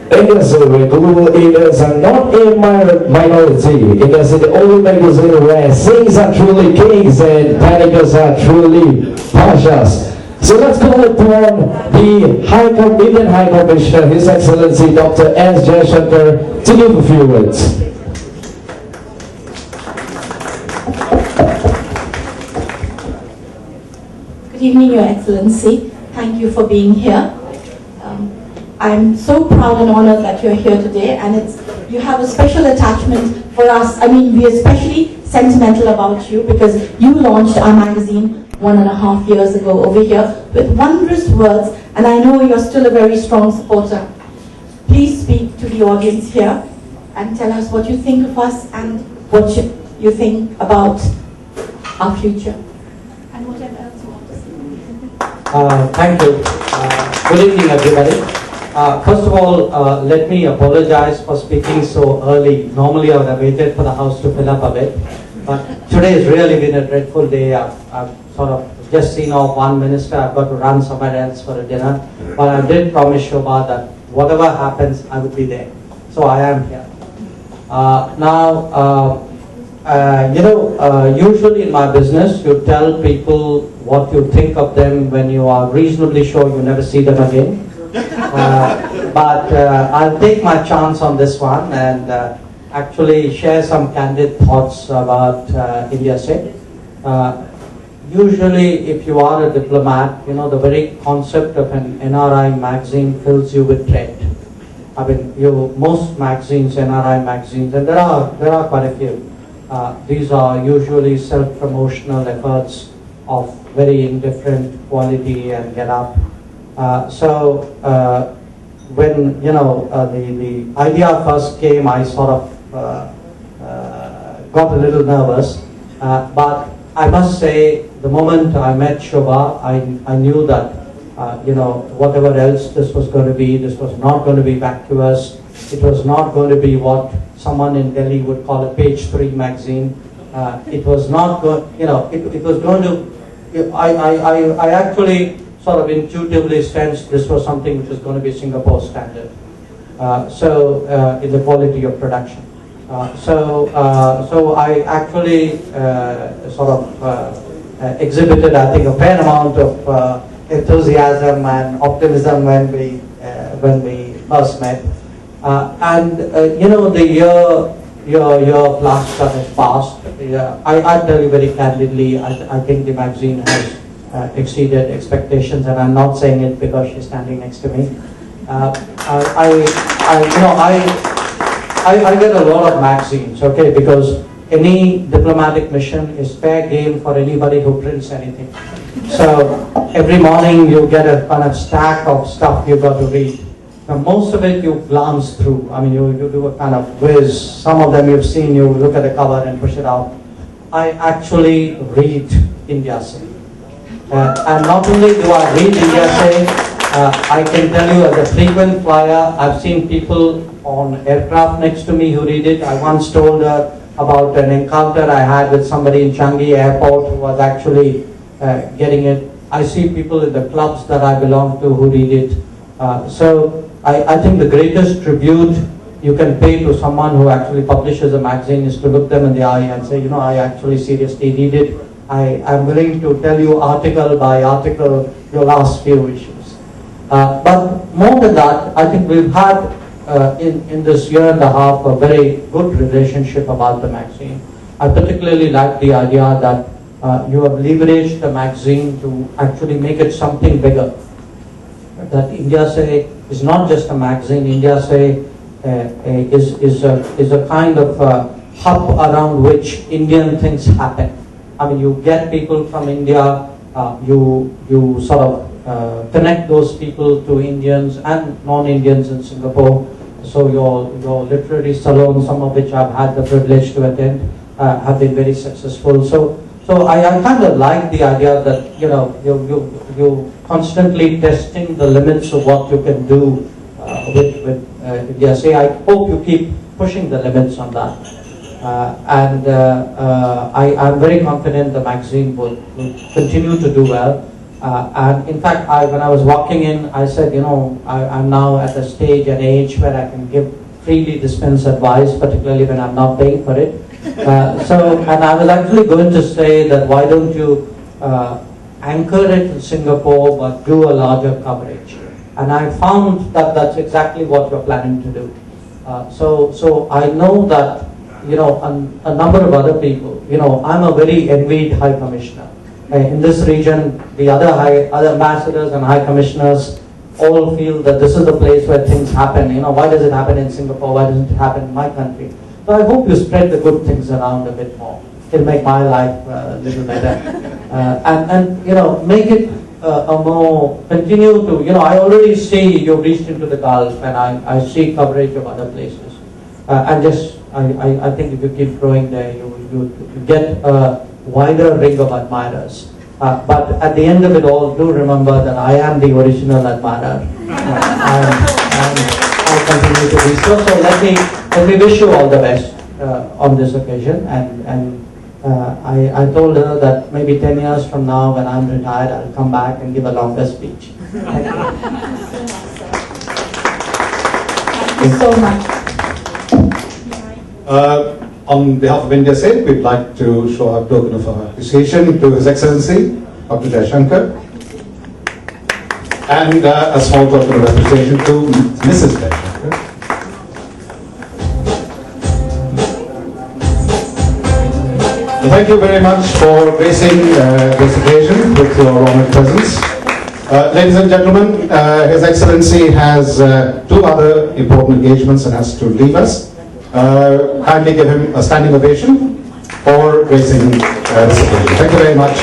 Indiase, global leaders are not a minority. Indiase is the only magazine where things are truly kings and panicers are truly pashas. So let's call upon the Indian High Commissioner, His Excellency Dr. S. Jaishankar, to give a few words. Good evening, Your Excellency. Thank you for being here. I'm so proud and honored that you're here today, and you have a special attachment for us. I mean, we're especially sentimental about you because you launched our magazine 1.5 years ago over here with wondrous words, and I know you're still a very strong supporter. Please speak to the audience here and tell us what you think of us and what you think about our future. And whatever else you want to say. Thank you. Good evening, everybody. First of all, let me apologize for speaking so early. Normally, I would have waited for the house to fill up a bit. But today has really been a dreadful day. I've sort of just seen off one minister. I've got to run somewhere else for a dinner. But I did promise Shobha that whatever happens, I would be there. So I am here. Usually in my business, you tell people what you think of them when you are reasonably sure you never see them again. But I'll take my chance on this one and actually share some candid thoughts about Indiase. Usually, if you are a diplomat, the very concept of an NRI magazine fills you with dread. I mean, most magazines, NRI magazines, and there are quite a few. These are usually self-promotional efforts of very indifferent quality and get up. When the idea first came, I sort of got a little nervous. But I must say, the moment I met Shobha, I knew that whatever else this was going to be, this was not going to be vacuous. It was not going to be what someone in Delhi would call a page 3 magazine. It was not going. It was going to. I actually sort of intuitively sensed this was something which was going to be Singapore standard. In the quality of production. So I actually sort of exhibited, I think, a fair amount of enthusiasm and optimism when we first met. The year plus that has passed, I tell you very candidly, I think the magazine has exceeded expectations, and I'm not saying it because she's standing next to me. I get a lot of magazines, okay, because any diplomatic mission is fair game for anybody who prints anything. So every morning you get a kind of stack of stuff you've got to read. Now most of it you glance through. I mean, you do a kind of whiz. Some of them you've seen, you look at the cover and push it out. I actually read Indiase. And not only do I read Indiase, I can tell you as a frequent flyer, I've seen people on aircraft next to me who read it. I once told her about an encounter I had with somebody in Changi airport who was actually getting it. I see people in the clubs that I belong to who read it. So I think the greatest tribute you can pay to someone who actually publishes a magazine is to look them in the eye and say, I actually seriously read it. I'm willing to tell you article by article your last few issues. But more than that, I think we've had in this year and a half a very good relationship about the magazine. I particularly like the idea that you have leveraged the magazine to actually make it something bigger. That Indiase is not just a magazine. Indiase is a kind of hub around which Indian things happen. I mean, you get people from India, you sort of connect those people to Indians and non-Indians in Singapore. So your literary salons, some of which I've had the privilege to attend, have been very successful. So I kind of like the idea that you constantly testing the limits of what you can do with Indiase. I hope you keep pushing the limits on that. I'm very confident the magazine will continue to do well. And in fact, when I was walking in, I said, I'm now at a stage and age where I can freely dispense advice, particularly when I'm not paying for it. And I was actually going to say that why don't you anchor it in Singapore but do a larger coverage. And I found that that's exactly what we're planning to do. So I know that, a number of other people, I'm a very envied High Commissioner. In this region, the other ambassadors and High Commissioners all feel that this is the place where things happen. Why does it happen in Singapore? Why doesn't it happen in my country? So I hope you spread the good things around a bit more. It'll make my life a little better. And make it a more, continue to, I already see you've reached into the Gulf and I see coverage of other places. I think if you keep growing there, you get a wider ring of admirers. But at the end of it all, do remember that I am the original admirer. And I continue to be so. So let me wish you all the best on this occasion. And I told her that maybe 10 years from now, when I'm retired, I'll come back and give a longer speech. Thank you so much. On behalf of Indiase, we'd like to show our token of our appreciation to His Excellency, Dr. Jaishankar, and a small token of appreciation to Mrs. Jaishankar. Thank you very much for gracing this occasion with your honored presence. Ladies and gentlemen, His Excellency has two other important engagements and has to leave us. Kindly give him a standing ovation for gracing this occasion. Thank you very much.